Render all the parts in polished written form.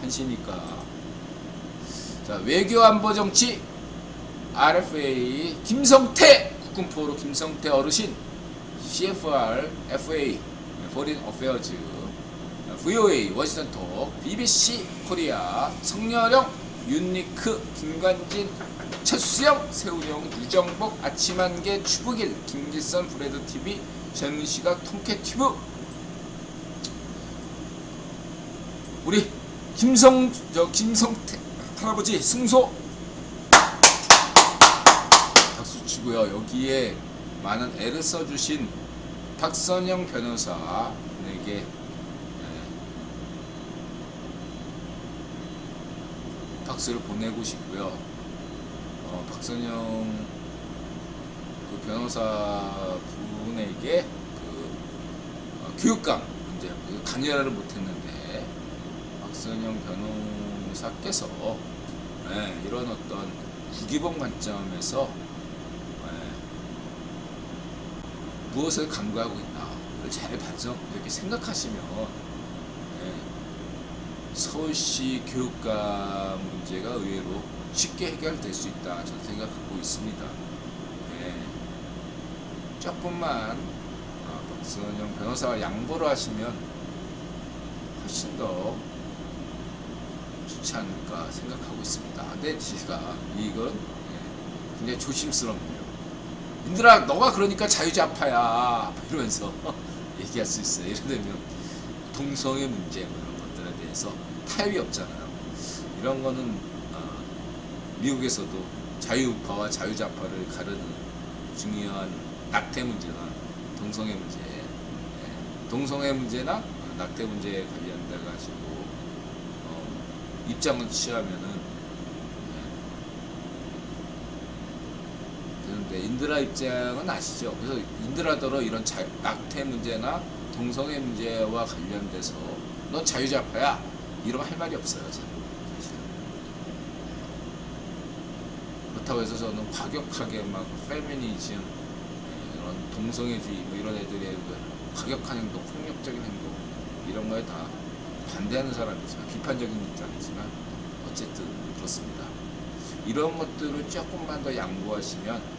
한시니까. 자, 외교안보정치 RFA 김성태 국군포로 김성태 어르신, CFR FA Foreign Affairs, VOA 워싱턴톡, BBC 코리아 성렬영 윤니크 김관진 최수영 세훈영 유정복 아침한개 추북일 김길선 브레드TV 전시각 통쾌TV. 우리 김성태 할아버지 승소 박수 치고요. 여기에 많은 애를 써주신 박선영 변호사에게 박수를 보내고 싶고요. 박선영 그 변호사 분에게 교육감 문제 단열화를 못했는데 박선영 변호사께서 이런 어떤 국기본 관점에서 무엇을 강구하고 있나를 잘 이렇게 생각하시면 서울시 교육감 문제가 의외로 쉽게 해결될 수 있다 저는 생각하고 있습니다. 조금만 박선영 변호사가 양보를 하시면 훨씬 더 좋지 않을까 생각하고 있습니다. 근데 제가 이건 굉장히 조심스럽네요. 인들아 너가 그러니까 자유좌파야 이러면서 얘기할 수 있어요. 예를 들면 동성애 문제 이런 것들에 대해서 타협이 없잖아요. 이런 거는 미국에서도 자유우파와 자유좌파를 가르는 중요한 낙태 문제나 동성애 문제, 동성애 문제나 낙태 문제에 관련돼 가지고 입장을 취하면은 되는데 인드라 입장은 아시죠? 그래서 인드라더러 이런 낙태 문제나 동성애 문제와 관련돼서 넌 자유좌파야 이러면 할 말이 없어요. 사실은. 그렇다고 해서 저는 과격하게 막 페미니즘 이런 동성애주의 뭐 이런 애들의 과격한 행동, 폭력적인 행동 이런 거에 다 반대하는 사람이지만 비판적인 입장이지만 어쨌든 그렇습니다. 이런 것들을 조금만 더 양보하시면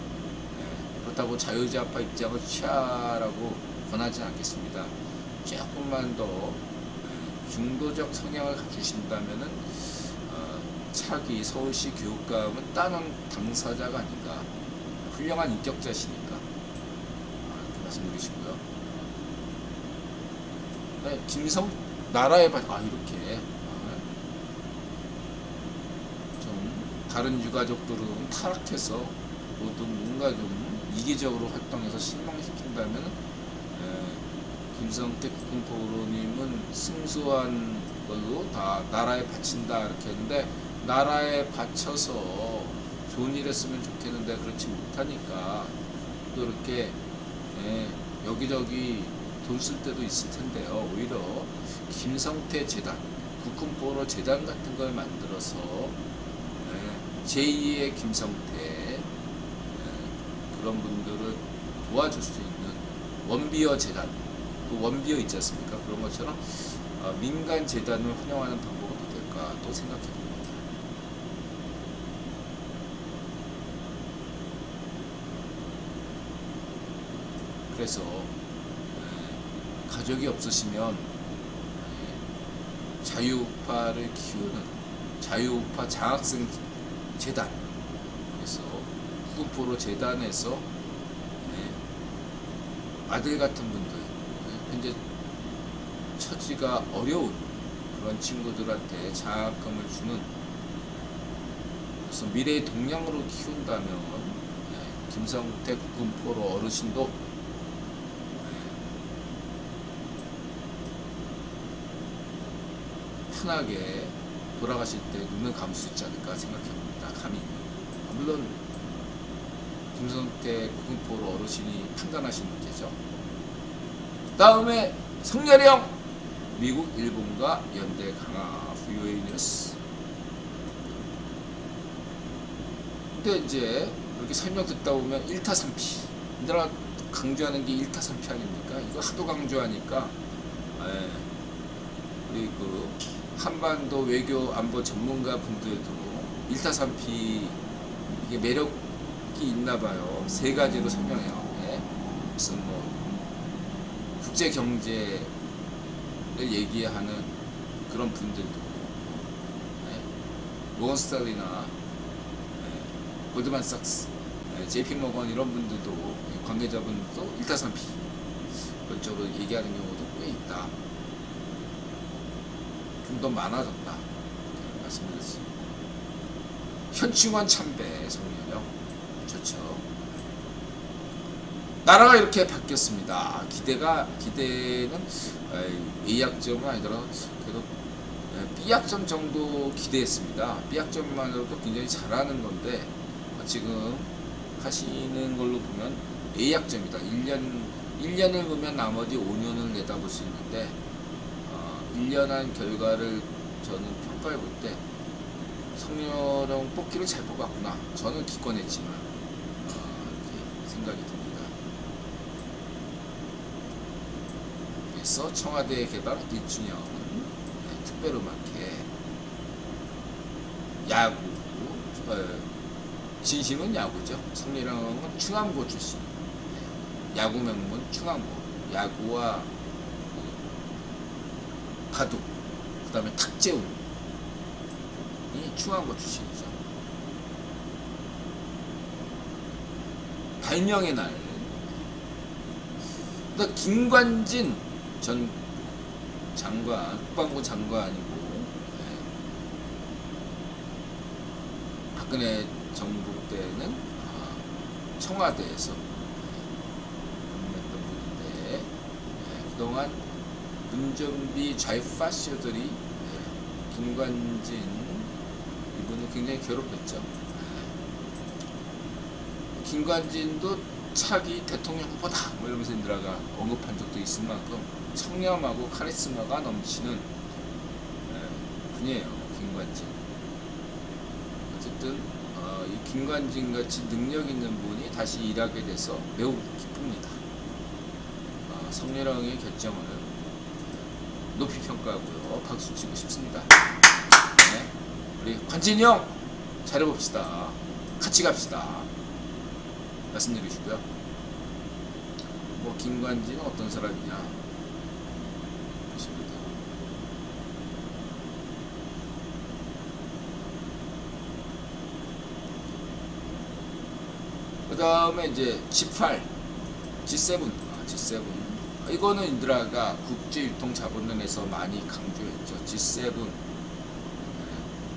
그렇다고 자유좌파 입장을 취하라고 권하지는 않겠습니다. 조금만 더 중도적 성향을 가지신다면은 차기 서울시 교육감은 다른 당사자가 아닌가, 훌륭한 인격자시니까 이렇게 말씀드리시고요. 나라의 이렇게 좀 다른 유가족들은 타락해서 모두 뭔가 좀 이기적으로 활동해서 실망시킨다면 김성태 국군포로님은 승소한 걸로 다 나라에 바친다 이렇게 했는데 나라에 바쳐서 좋은 일 했으면 좋겠는데 그렇지 못하니까 또 이렇게 여기저기 돈 쓸 때도 있을 텐데요. 오히려 김성태 재단, 국군포로 재단 같은 걸 만들어서 제2의 김성태 그런 분들을 도와줄 수 있는 원비어 재단, 그 원비어 있지 않습니까? 그런 것처럼 민간 재단을 활용하는 방법은 어떨까 또 생각해 봅니다. 그래서 가족이 없으시면 자유우파를 키우는 자유우파 장학생 재단, 그래서 국군포로 재단에서 아들 같은 분들, 현재 처지가 어려운 그런 친구들한테 장학금을 주는, 그래서 미래의 동량으로 키운다면 김성태 국군포로 어르신도 편하게 돌아가실 때 눈을 감을 수 있지 않을까 생각해봅니다. 감히. 물론 김성태 국군포로 어르신이 판단하시는 문제죠. 다음에 성렬영 미국 일본과 연대 강화 VOA 뉴스. 근데 이제 이렇게 설명 듣다 보면 1타 3피 얘들아 강조하는 게 1타 3피 아닙니까? 이거 하도 강조하니까 우리 그 한반도 외교 안보 전문가 분들도 1타3피 이게 매력이 있나 봐요. 세 가지로 설명해요. 예? 무슨 뭐 국제 경제를 얘기하는 그런 분들도 모건스탠리나 골드만삭스, JP모건 이런 분들도 관계자분들도 1타3피 그쪽으로 얘기하는 경우도 꽤 있다. 좀 더 많아졌다 말씀드렸습니다. 현충원 참배 성명령 좋죠. 나라가 이렇게 바뀌었습니다. 기대는 A학점은 아니더라도 그래도 B학점 정도 기대했습니다. B학점만으로도 굉장히 잘하는 건데 지금 하시는 걸로 보면 A학점이다. 1년을 보면 나머지 5년을 내다볼 수 있는데 1년 한 결과를 저는 평가해 볼 때 성렬형 뽑기를 잘 뽑았구나. 저는 기권했지만 이렇게 생각이 듭니다. 그래서 청와대 개발 1주년 특별음악회 야구 진심은 야구죠. 성렬형은 충암고 출신. 야구 명문 충암고. 야구와 바둑, 그 다음에 탁재훈이 충암고 출신이죠. 발명의 날. 그다음 김관진 전 장관, 국방부 장관이고 박근혜 정부 때는 청와대에서 근무했던 분인데 그동안 문전비 좌파쇼들이 김관진 이분을 굉장히 괴롭혔죠. 김관진도 차기 대통령 후보다 뭐 이러면서 인드라가 언급한 적도 있을 만큼 청렴하고 카리스마가 넘치는 분이에요. 김관진. 어쨌든 이 김관진 같이 능력 있는 분이 다시 일하게 돼서 매우 기쁩니다. 성렬형의 결정을 높이 평가하고요. 박수 치고 싶습니다. 네. 우리 관진이 형 잘해봅시다. 같이 갑시다. 말씀드리시고요. 뭐 김관진은 어떤 사람이냐 보시면 돼요. 그 다음에 이제 G8, G7, G7. 이거는 인드라가 국제유통자본론에서 많이 강조했죠. G7.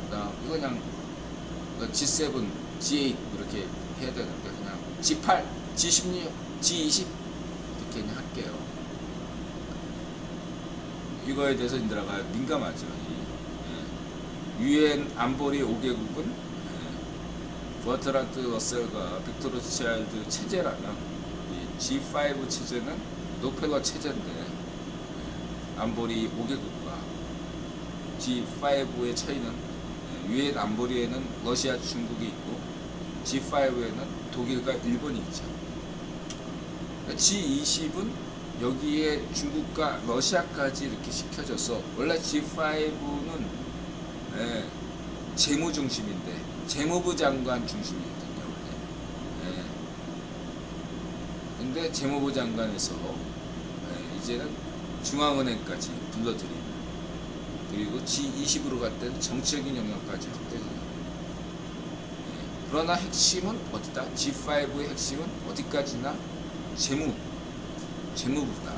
그다음 이거 그냥 G7, G8 이렇게 해야 되는데 그냥 G8, G16, G20 이렇게 그냥 할게요. 이거에 대해서 인드라가 민감하죠. 유엔 안보리 5개국은 버트란트 러셀과 빅터 로스차일드 체제라면 이 G5 체제는 록펠러 체제인데 안보리 5개국과 G5의 차이는 유엔 안보리에는 러시아, 중국이 있고 G5에는 독일과 일본이 있죠. G20은 여기에 중국과 러시아까지 이렇게 시켜져서 원래 G5는 재무 중심인데 재무부 장관 중심이거든요. 근데 재무부 장관에서 이제는 중앙은행까지 불러들이고 그리고 G20으로 갈 때는 정치적인 영역까지 확대돼요. 그러나 핵심은 어디다? G5의 핵심은 어디까지나 재무부다.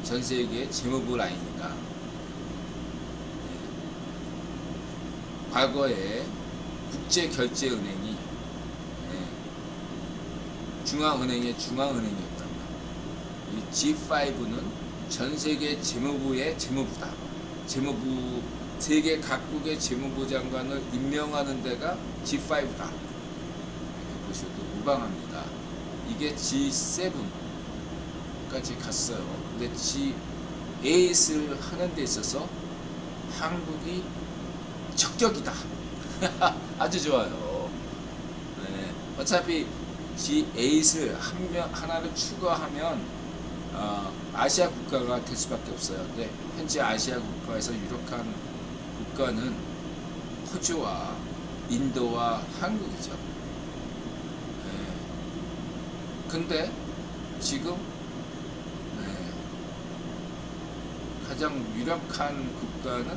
전 세계의 재무부 라인이다. 과거에 국제결제은행이 중앙은행의 중앙은행이었단 말이에요. 이 G5는 전 세계 재무부의 재무부다. 재무부 세계 각국의 재무부 장관을 임명하는 데가 G5다. 이렇게 보셔도 무방합니다. 이게 G7까지 갔어요. 근데 G8을 하는 데 있어서 한국이 적격이다. 아주 좋아요. 어차피 G8을 하나를 추가하면 아시아 국가가 될 수밖에 없어요. 근데 현재 아시아 국가에서 유력한 국가는 호주와 인도와 한국이죠. 근데 지금 가장 유력한 국가는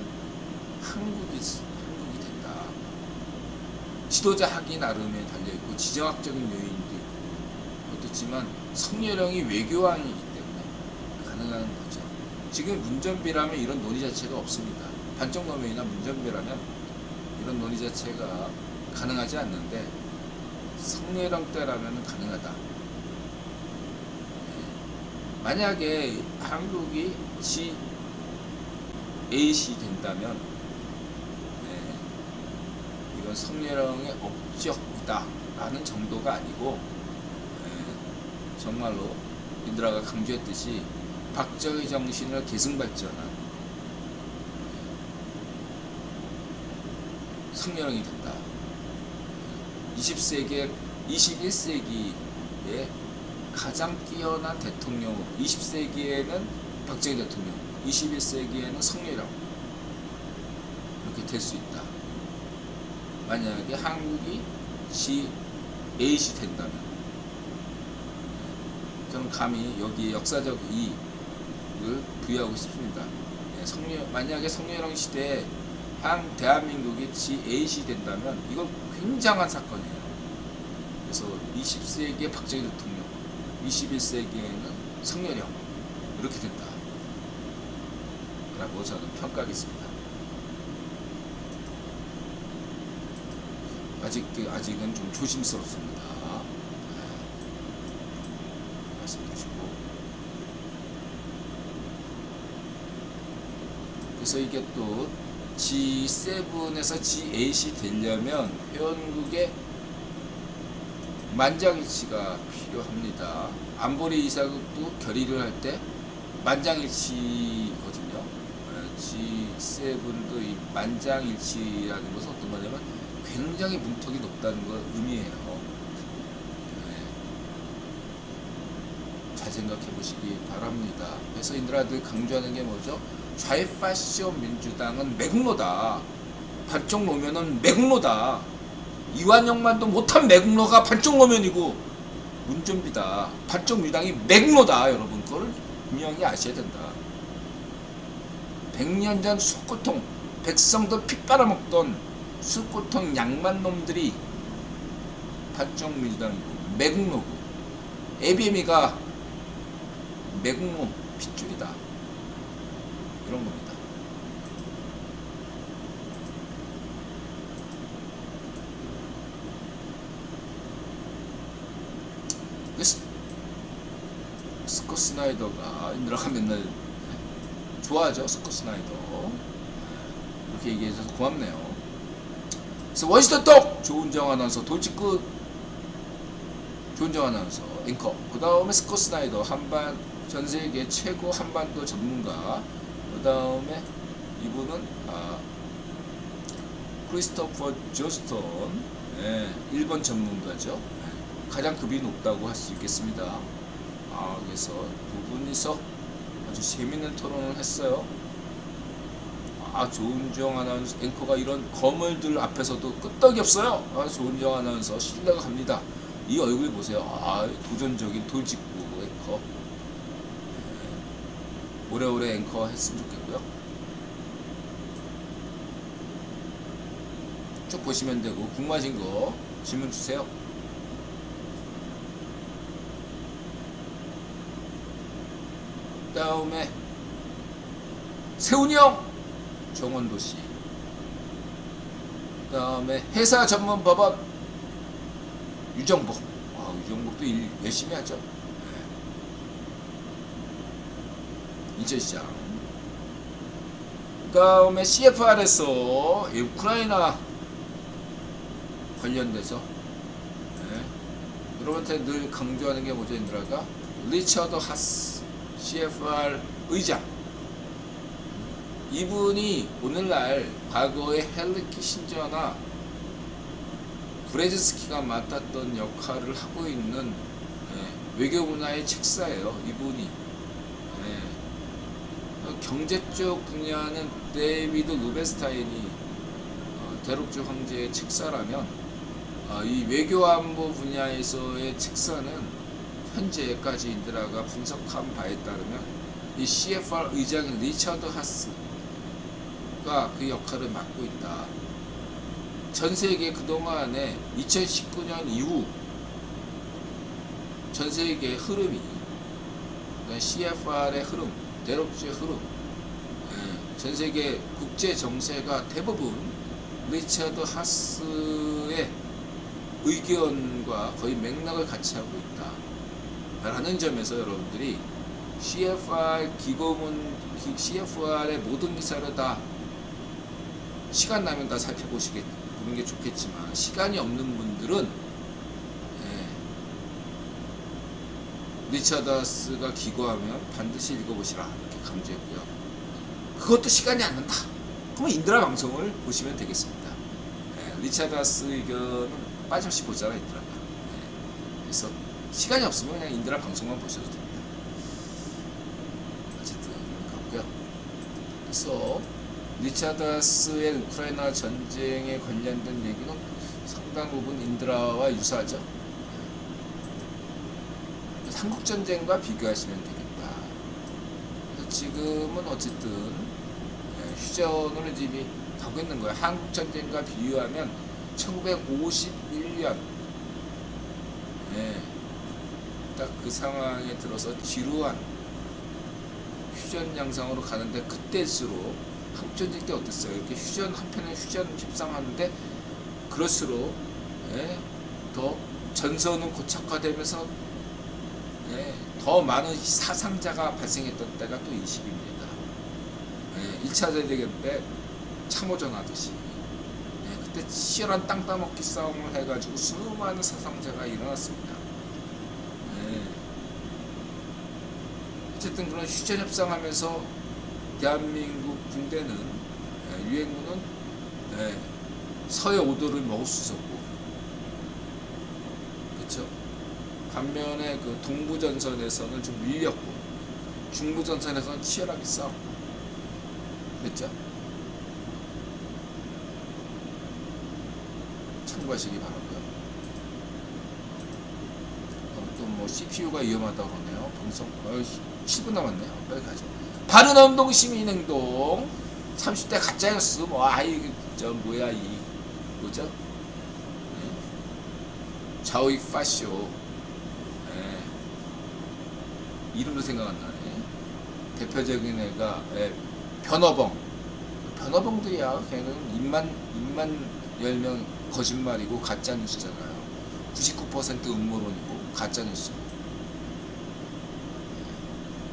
한국이 된다. 지도자 하기 나름에 달려있고 지정학적인 요인도 있고 어떻지만 성렬형이 외교왕이기 때문에 가능한 거죠. 지금 문전비라면 이런 논의 자체가 없습니다. 반쪽노면이나 문전비라면 이런 논의 자체가 가능하지 않는데 성렬형 때라면 가능하다. 만약에 한국이 G8이 된다면 이건 성렬형의 업적이다 라는 정도가 아니고 정말로 인드라가 강조했듯이 박정희 정신을 계승발전한 성렬형이 된다. 21세기에 가장 뛰어난 대통령, 20세기에는 박정희 대통령, 21세기에는 성렬형, 이렇게 될 수 있다. 만약에 한국이 G8이 된다면 저는 감히 여기에 역사적 이익을 부여하고 싶습니다. 만약에 성렬형 시대에 대한민국이 G8이 된다면 이건 굉장한 사건이에요. 그래서 20세기에 박정희 대통령, 21세기에는 성렬형 이렇게 된다 라고 저는 평가하겠습니다. 아직은 좀 조심스럽습니다. 말씀드리시고, 그래서 이게 또 G7에서 G8이 되려면 회원국의 만장일치가 필요합니다. 안보리 이사국도 결의를 할 때 만장일치거든요. G7도 이 만장일치라는 것은 어떤 거냐면 굉장히 문턱이 높다는 걸 의미해요. 잘 생각해 보시기 바랍니다. 그래서 인드라들 강조하는 게 뭐죠? 좌파시오 민주당은 매국노다. 반쪽노면은 매국노다. 이완영만도 못한 매국노가 반쪽노면이고 문준비다. 반쪽유당이 매국노다. 여러분 그걸 분명히 아셔야 된다. 100년 전 수고통 백성들 피 빨아먹던 수고통 양만놈들이 반쪽민주당이고 매국노고 ABM이가 매국노 핏줄이다. 이런 겁니다. 스콧 스나이더가 인드라가 맨날 좋아하죠. 스콧 스나이더 이렇게 얘기해줘서 고맙네요. 그래서 원시더 떡 조은정 아나운서 돌직구 조은정 아나운서 앵커, 그 다음에 스콧 스나이더 전세계 최고 한반도 전문가, 그 다음에 이분은 크리스토퍼 조스턴, 일본 전문가죠. 가장 급이 높다고 할 수 있겠습니다. 그래서 두 분이서 아주 재밌는 토론을 했어요. 조은정 아나운서 앵커가 이런 거물들 앞에서도 끄떡이 없어요. 조은정 아나운서 신뢰가 갑니다. 이 얼굴 보세요. 도전적인 돌직구 앵커. 오래오래 앵커 했으면 좋겠고요. 쭉 보시면 되고 궁금하신 거 질문 주세요. 그 다음에 세훈이 형 정원도시, 그 다음에 회사 전문 법원 유정복. 유정복도 일 열심히 하죠. 인천시장. 그 다음에 CFR에서 우크라이나 관련돼서 여러분한테 늘 강조하는 게 뭐죠? 인드라가 리처드 하스 CFR 의장, 이분이 오늘날 과거에 헨리 키신저나 브레즈스키가 맡았던 역할을 하고 있는 외교 분야의 책사예요. 이분이 경제 쪽 분야는 데이비드 루벤스타인이 대륙주 황제의 책사라면 이 외교안보 분야에서의 책사는 현재까지 인드라가 분석한 바에 따르면 이 CFR 의장인 리처드 하스가 그 역할을 맡고 있다. 전 세계 그동안에 2019년 이후 전 세계의 흐름이 CFR의 흐름, 대륙주의 흐름, 전 세계 국제 정세가 대부분 리처드 하스의 의견과 거의 맥락을 같이 하고 있다 라는 점에서 여러분들이 CFR의 모든 기사를 다 시간 나면 다 살펴보는 게 좋겠지만, 시간이 없는 분들은 리처드 하스가 기고하면 반드시 읽어보시라 이렇게 강조했고요. 그것도 시간이 안 난다 그러면 인드라 방송을 보시면 되겠습니다. 리처드 하스 의견은 빠짐없이 보잖아 인드라가. 그래서 시간이 없으면 그냥 인드라 방송만 보셔도 됩니다. 어쨌든 가고요. 그래서 리처드 하스의 우크라이나 전쟁에 관련된 얘기는 상당 부분 인드라와 유사하죠. 한국 전쟁과 비교하시면 되겠다. 그래서 지금은 어쨌든 휴전을 이미 하고 있는 거예요. 한국 전쟁과 비교하면 1951년 딱 그 상황에 들어서 지루한 휴전 양상으로 가는데, 그때일수록 한국 전쟁 때 어땠어요? 이렇게 휴전 한편에 휴전 협상하는데 그럴수록 더 전선은 고착화되면서 더 많은 사상자가 발생했던 때가 또 이 시기입니다. 1차 세계대전 때 참호전 하듯이 그때 치열한 땅 따먹기 싸움을 해가지고 수많은 사상자가 일어났습니다. 어쨌든 그런 휴전 협상하면서 대한민국 군대는 유엔군은 서해 오도를 먹을 수 있었고, 그렇죠? 반면에 그 동부전선에서는 좀 밀렸고, 중부전선에서는 치열하게 싸웠고, 그랬죠? 참고하시기 바라고요. 또 뭐 CPU가 위험하다고 그러네요. 방송 7분 남았네요. 빨리 가죠. 바른운동 시민행동 30대 가짜뉴스 뭐야 이 뭐죠? 좌우익 파쇼. 이름도 생각 안 나네. 대표적인 애가 변어벙들이야. 걔는 입만 열면 거짓말이고 가짜뉴스잖아요. 99% 음모론이고 가짜뉴스.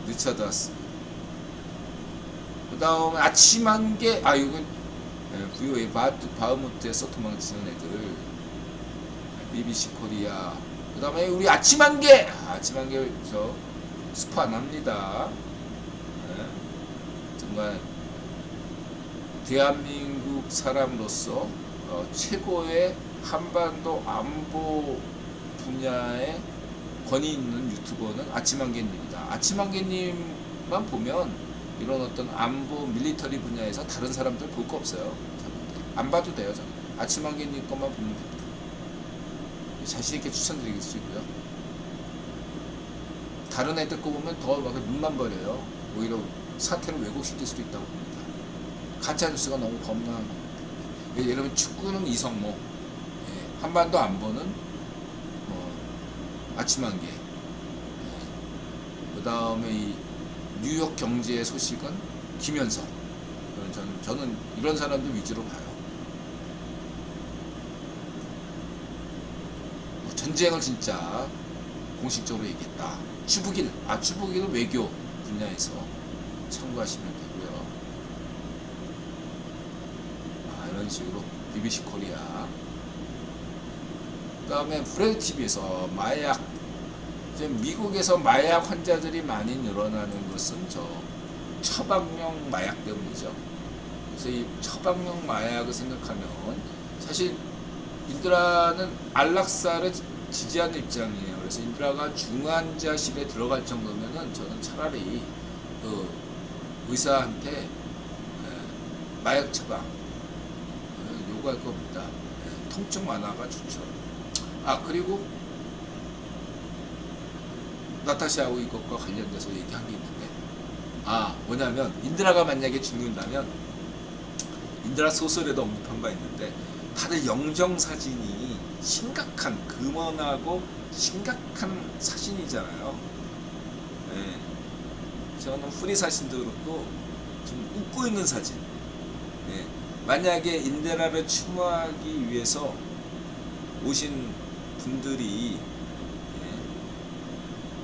리처드 하스. 그 다음에 아침 한개, 이건 VOA 바흐무트에서 도망치는 애들, BBC 코리아. 그 다음에 우리 아침 한개 저 스포 안 합니다. 정말 대한민국 사람으로서 최고의 한반도 안보 분야에 권위 있는 유튜버는 아침한개님입니다. 아침한개님만 보면 이런 어떤 안보 밀리터리 분야에서 다른 사람들 볼 거 없어요. 안 봐도 돼요. 아침한개님 것만 보면 됩니다. 자신 있게 추천드릴 수 있고요. 다른 애들 거 보면 더 막 눈만 버려요. 오히려 사태를 왜곡시킬 수도 있다고 봅니다. 가짜뉴스가 너무 겁나는 겁니다. 예를 들면 축구는 이성모, 한반도 안보는 아침한개, 그 다음에 이 뉴욕 경제 소식은 김현석. 저는 이런 사람들 위주로 봐요. 전쟁을 진짜 공식적으로 얘기했다. 추북일은 외교 분야에서 참고하시면 되고요. 이런 식으로 BBC 코리아. 그 다음에 프레드 TV에서 미국에서 마약 환자들이 많이 늘어나는 것은 처방용 마약 때문이죠. 그래서 이 처방용 마약을 생각하면 사실 인드라는 안락사를 지지하는 입장이에요. 그래서 인드라가 중환자실에 들어갈 정도면은 저는 차라리 의사한테 마약 처방 요구할 겁니다. 통증 완화가 좋죠. 그리고 나타샤하고 이것과 관련돼서 얘기한 게 있는데, 뭐냐면 인드라가 만약에 죽는다면, 인드라 소설에도 언급한 바 있는데, 다들 영정사진이 심각한, 금원하고 심각한 사진이잖아요. 저는 프리 사진도 그렇고 좀 웃고 있는 사진. 만약에 인드라를 추모하기 위해서 오신 분들이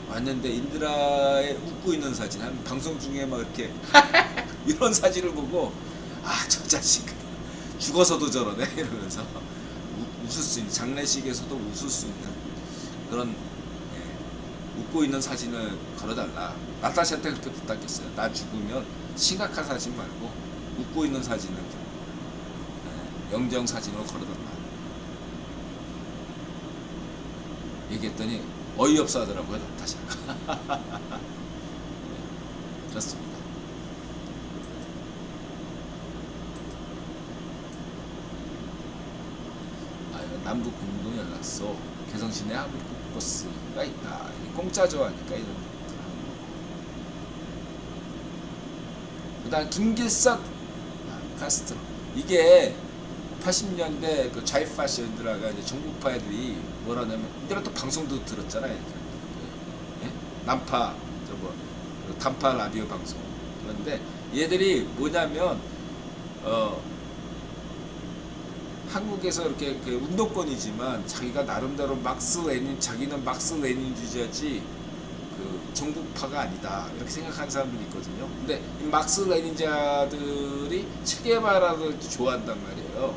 왔는데 인드라의 웃고 있는 사진, 한 방송 중에 막 이렇게 이런 사진을 보고 저 자식 죽어서도 저러네 이러면서 웃을 수 있는, 장례식에서도 웃을 수 있는 그런 웃고 있는 사진을 걸어달라. 나타샤한테 그렇게 부탁했어요. 나 죽으면 심각한 사진 말고 웃고 있는 사진을 좀 영정 사진으로 걸어달라 얘기했더니 어이없어 하더라고요, 나타샤가. 그렇습니다. 남북 공동 연락소, 개성시내 한국 버스가 있다. 공짜죠 하니까 이런 것들 하는 거고. 그다음 김길선 카스트로. 이게 80년대 그 좌익파시 인드라가 이제 정부파 애들이 뭐라냐면, 인드라 또 방송도 들었잖아요. 남파 단파 라디오 방송. 그런데 얘들이 뭐냐면 한국에서 이렇게 운동권이지만 자기가 나름대로 자기는 막스 레닌주의자지 정부파가 아니다 이렇게 생각하는 사람들이 있거든요. 근데 이 막스 레닌자들이 체게바라를 좋아한단 말이에요.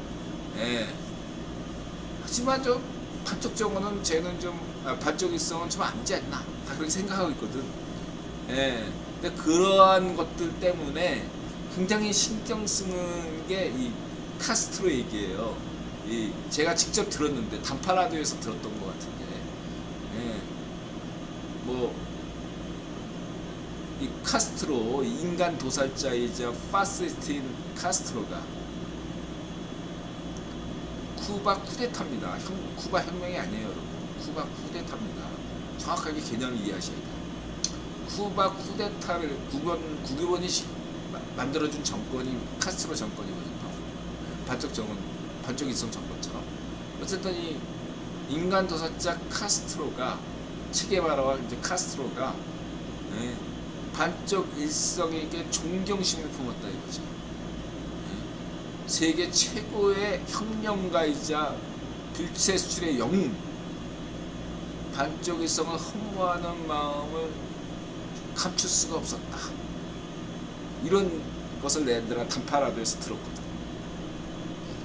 하지만 좀 반쪽 정어는 쟤는 좀 반쪽일성은 좀 아니지 않나 다 그렇게 생각하고 있거든. 근데 그러한 것들 때문에 굉장히 신경 쓰는 게 이 카스트로 얘기예요. 제가 직접 들었는데 단파라디오에서 들었던 것 같은데, 이 카스트로, 인간 도살자이자 파시스트인 카스트로가 쿠바 쿠데타입니다. 쿠바 혁명이 아니에요, 여러분. 쿠바 쿠데타입니다. 정확하게 개념을 이해하셔야 돼요. 쿠바 쿠데타를 국유본이 만들어준 정권이 카스트로 정권이거든요. 반쪽일성 정권처럼. 어쨌든 이 인간 도살자 카스트로가, 체게바라와 이제 카스트로가 반쪽일성에게 존경심을 품었다 이거죠. 세계 최고의 혁명가이자 빛의 수출의 영웅, 반쪽일성을 흠모하는 마음을 감출 수가 없었다. 이런 것을 내들아 단파라도에서 들었거든.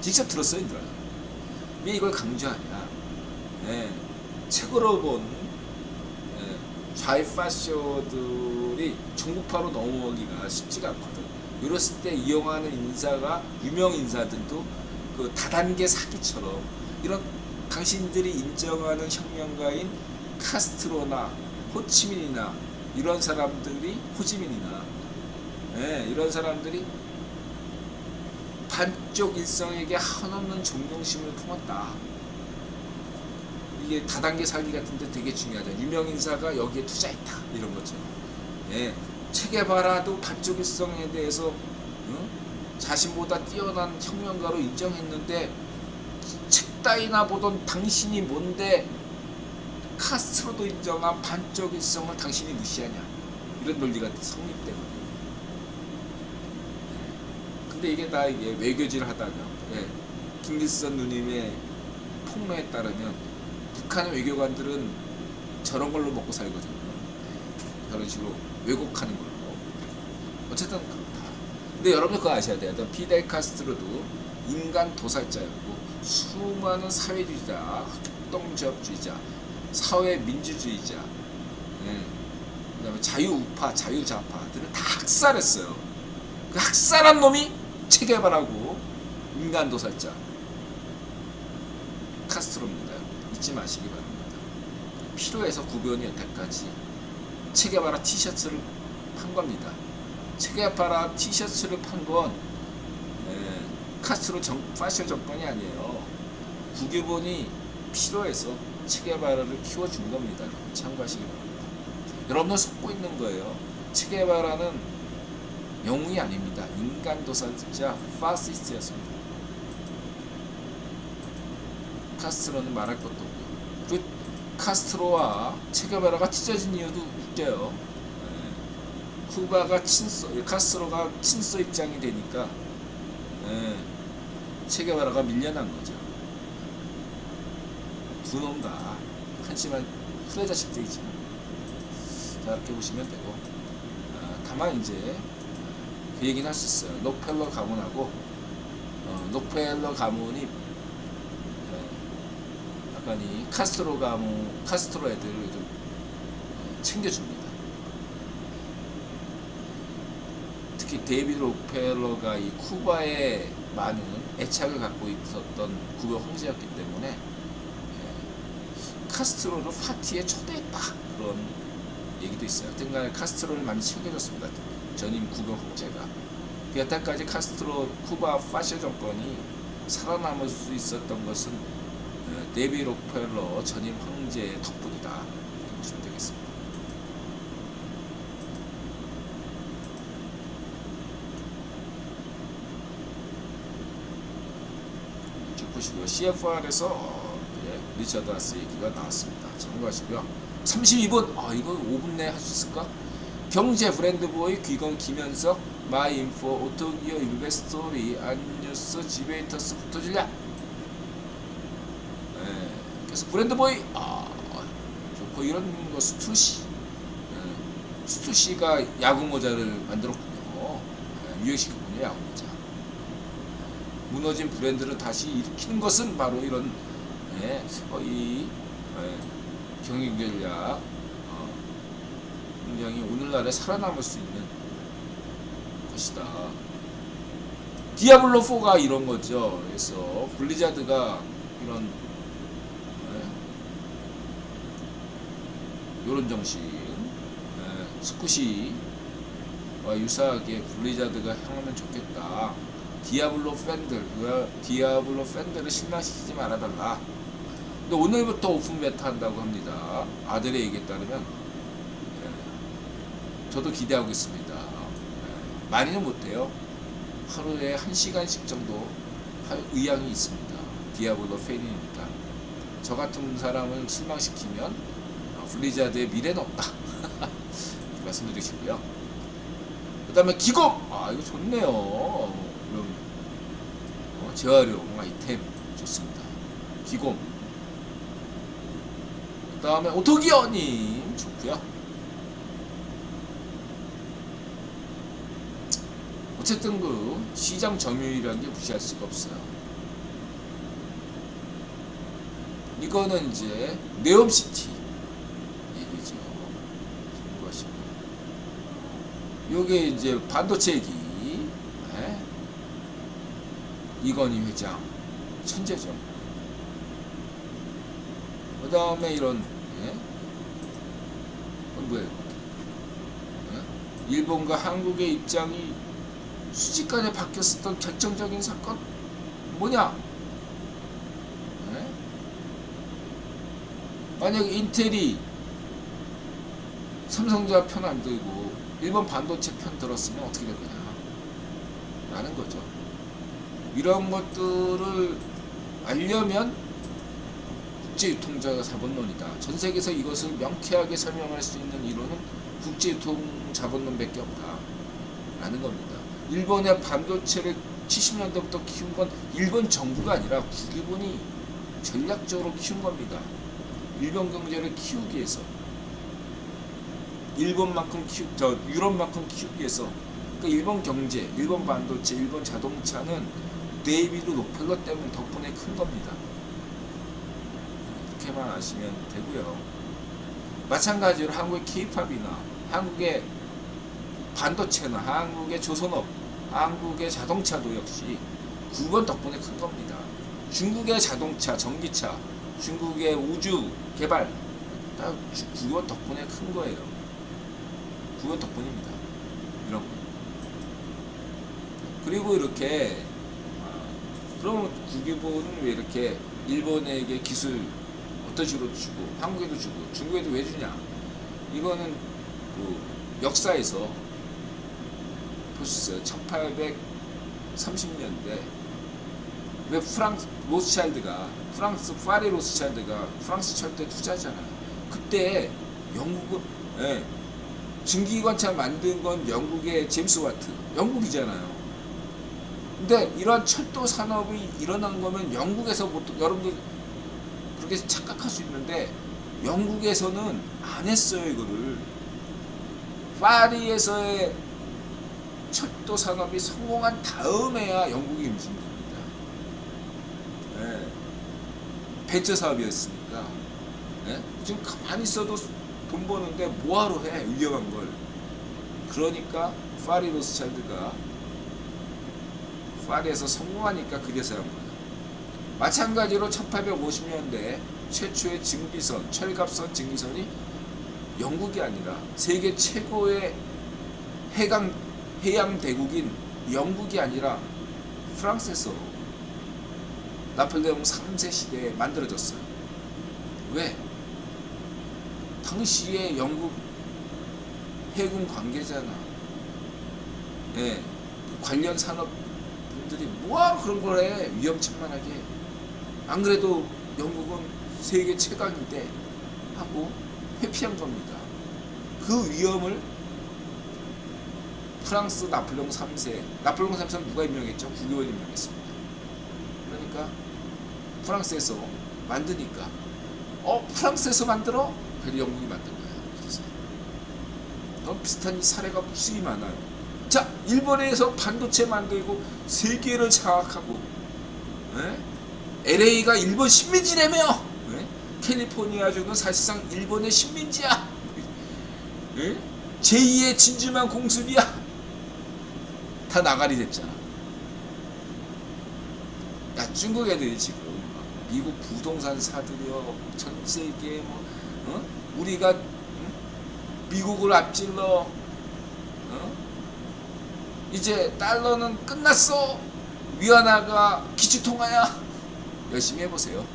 직접 들었어요, 얘들아. 왜 이걸 강조하냐? 책으로 본 좌익파쇼들이 정부파로 넘어오기가 쉽지가 않거든. 이랬을 때 이용하는 인사가, 유명 인사들도 그 다단계 사기처럼 이런 당신들이 인정하는 혁명가인 카스트로나 호치민이나 이런 사람들이, 호지민이나 이런 사람들이 반쪽 일성에게 한없는 존경심을 품었다. 이게 다단계 살기 같은데 되게 중요하죠. 유명 인사가 여기에 투자했다 이런 거죠. 체게바라도 반쪽 일성에 대해서 자신보다 뛰어난 혁명가로 인정했는데, 책 따위나 보던 당신이 뭔데 카스트로도 인정한 반쪽 일성을 당신이 무시하냐, 이런 논리가 성립되거든요. 근데 이게 다 외교질 하다가 김길선 누님의 폭로에 따르면 북한의 외교관들은 저런 걸로 먹고 살거든요. 저런 식으로 왜곡하는 걸로. 어쨌든 그렇다. 근데 여러분 그거 아셔야 돼요. 피델 카스트로도 인간 도살자였고, 수많은 사회주의자, 협동조합주의자, 사회민주주의자, 그다음에 자유우파, 자유좌파들을 다 학살했어요. 그 학살한 놈이 체게바라고, 인간 도살자 카스트로입니다. 잊지 마시기 바랍니다. 필요해서 구변이 여태까지 체게바라 티셔츠를 판 겁니다. 체게바라 티셔츠를 판 건 카스트로 파쇼 정권이 아니에요. 국유본이 필요해서 체게바라를 키워준 겁니다. 참고하시기 바랍니다. 여러분들 속고 있는 거예요. 체게바라는 영웅이 아닙니다. 인간도살자 파시스트였습니다. 카스트로는 말할 것도 없고, 그 카스트로와 체게바라가 찢어진 이유도 웃겨요. 쿠바가 카스트로가 친소 입장이 되니까 체게바라가 밀려난 거죠. 두 놈 다 한심한 후레 자식들이지. 자, 이렇게 보시면 되고, 다만 이제 그 얘기는 할 수 있어요. 록펠러 가문하고 록펠러 가문이 약간 이 카스트로 애들을 좀 챙겨줍니다. 특히 데이비드 록펠러가 이 쿠바에 많은 애착을 갖고 있었던 쿠바 황제였기 때문에 카스트로를 파티에 초대했다, 그런 얘기도 있어요. 하여튼간에 카스트로를 많이 챙겨줬습니다. 전임 쿠바 황제가. 여태까지 카스트로 쿠바 파쇼 정권이 살아남을 수 있었던 것은 데이비드 록펠러 전임 황제의 덕분이다, 이렇게 보시면 되겠습니다. 쭉 보시고요. CFR에서 리처드 하스 얘기가 나왔습니다. 참고하시고요. 32분, 이거 5분 내에 할 수 있을까? 경제 브랜드보이 귀건 김현석 마이인포 오토기어 인베스토리 안뉴스 지베이터스 붙어질랴. 그래서 브랜드보이 좋고, 이런 거 스투시가 야구 모자를 만들었군요. 유행시켰군요, 야구 모자. 무너진 브랜드를 다시 일으키는 것은 바로 이런 이 경영 전략, 굉장히 오늘날에 살아남을 수 있는 것이다. 디아블로 4가 이런 거죠. 그래서 블리자드가 이런 요런 정신, 스쿠시와 유사하게 블리자드가 향하면 좋겠다. 디아블로 팬들을 실망시키지 말아달라. 근데 오늘부터 오픈 베타 한다고 합니다. 아들의 얘기에 따르면 저도 기대하고 있습니다. 많이는 못해요. 하루에 1시간씩 정도 할 의향이 있습니다. 디아블로 팬이니까. 저 같은 사람을 실망시키면 블리자드의 미래는 없다. 말씀드리시고요. 그 다음에 기공! 이거 좋네요. 이런 재활용 아이템 좋습니다. 기공. 그 다음에 오토기어님 좋고요. 어쨌든 그 시장 점유율이라는 게 무시할 수가 없어요. 이거는 이제 네옴시티 얘기죠. 요게 이제 반도체기, 이건희 회장 천재죠. 그 다음에 이런 뭐예요? 일본과 한국의 입장이 순식간에 바뀌었었던 결정적인 사건 뭐냐? 만약에 인텔이 삼성전자 편 안 들고 일본 반도체 편 들었으면 어떻게 될 거냐 라는 거죠. 이런 것들을 알려면 국제유통자본론이다. 전 세계에서 이것을 명쾌하게 설명할 수 있는 이론은 국제유통자본론밖에 없다 라는 겁니다. 일본의 반도체를 70년대부터 키운 건 일본 정부가 아니라 국유본이 전략적으로 키운 겁니다. 일본 경제를 키우기 위해서, 일본만큼 유럽만큼 키우기 위해서. 그러니까 일본 경제, 일본 반도체, 일본 자동차는 데이비드 록펠러 때문 덕분에 큰 겁니다. 이렇게만 아시면 되고요. 마찬가지로 한국의 K-팝이나 한국의 반도체나 한국의 조선업, 한국의 자동차도 역시 국원 덕분에 큰 겁니다. 중국의 자동차, 전기차, 중국의 우주 개발 다 국원 덕분에 큰 거예요. 국원 덕분입니다. 이런 거. 그리고 이렇게 그러면 국유보는 왜 이렇게 일본에게 기술 어떤 식으로 주고 한국에도 주고 중국에도 왜 주냐? 이거는 그 역사에서 보셨어요. 1830년대 왜 프랑스 로스차일드가 프랑스 파리 로스차일드가 프랑스 철도에 투자하잖아요. 그때 영국은 증기관차 만든 건 영국의 제임스 와트 영국이잖아요. 근데 이러한 철도 산업이 일어난 거면 영국에서 보통 여러분들 그렇게 착각할 수 있는데 영국에서는 안 했어요. 이거를 파리에서의 철도 산업이 성공한 다음에야 영국이 움직인 겁니다. 벤처 사업이었으니까. 지금 가만히 있어도 돈 버는데 뭐하러 해? 위험한 걸. 그러니까 파리 로스차일드가 파리에서 성공하니까 그래서 한 거예요. 마찬가지로 1850년대 최초의 증기선, 철갑선 증기선이 영국이 아니라 세계 최고의 해양 대국인 영국이 아니라 프랑스에서 나폴레옹 3세 시대에 만들어졌어요. 왜? 당시에 영국 해군 관계자나 관련 산업분들이 뭐하러 그런 걸 해? 위험천만하게. 안 그래도 영국은 세계 최강인데 하고 회피한 겁니다. 그 위험을 프랑스 나폴레옹 3세, 나폴레옹 3세는 누가 임명했죠? 국유원이 임명했습니다. 그러니까 프랑스에서 만드니까 프랑스에서 만들어? 그래서 영국이 만든 거예요. 그래서 그런 비슷한 사례가 무수히 많아요. 자, 일본에서 반도체 만들고 세계를 장악하고 LA가 일본 식민지라며 캘리포니아주는 사실상 일본의 식민지야. 제2의 진주만 공습이야. 다 나가리 됐잖아. 야, 중국 애들이 지금 미국 부동산 사들여 전 세계 우리가 미국을 앞질러 이제 달러는 끝났어. 위안화가 기축통화야. 열심히 해보세요.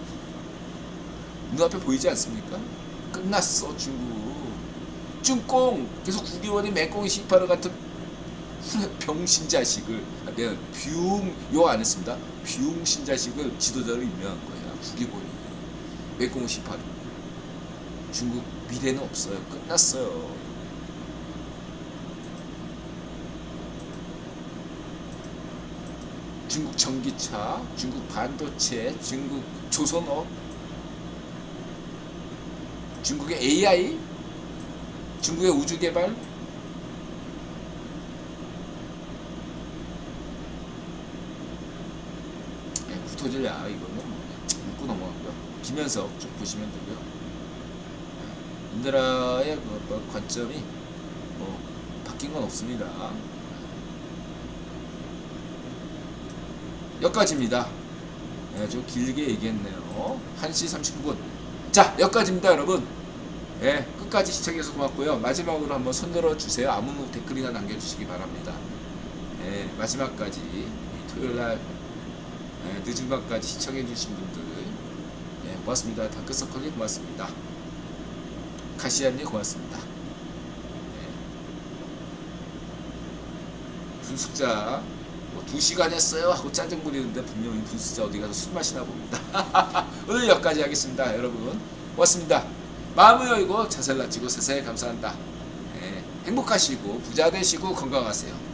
눈앞에 보이지 않습니까? 끝났어. 중국 쭝꽁 계속 국기원이 맹꽁이 시파르 같은 병신 자식을 내가 욕 안 했습니다. 병신 자식을 지도자로 임명한 거야. 국기원이 맹꽁이 시파르. 중국 미래는 없어요. 끝났어요. 중국 전기차, 중국 반도체, 중국 조선업, 중국의 AI, 중국의 우주개발, 구토질야. 이거는 묻고 넘어가고요. 김현석 좀 보시면 되고요. 이 나라의 관점이 바뀐 건 없습니다. 여기까지입니다. 좀 길게 얘기했네요. 1시 39분. 자, 여기까지입니다, 여러분. 끝까지 시청해주셔서 고맙고요. 마지막으로 한번 손들어 주세요. 아무 댓글이나 남겨주시기 바랍니다. 마지막까지 토요일날 늦은 밤까지 시청해주신 분들 고맙습니다. 다크서클님 고맙습니다. 가시안님 고맙습니다. 분숙자 2시간 했어요 하고 짜증 부리는데 분명히 분수자 어디 가서 술 마시나 봅니다. 오늘 여기까지 하겠습니다. 여러분 고맙습니다. 마음을 열고 자세를 낮추고 세상에 감사한다. 행복하시고 부자 되시고 건강하세요.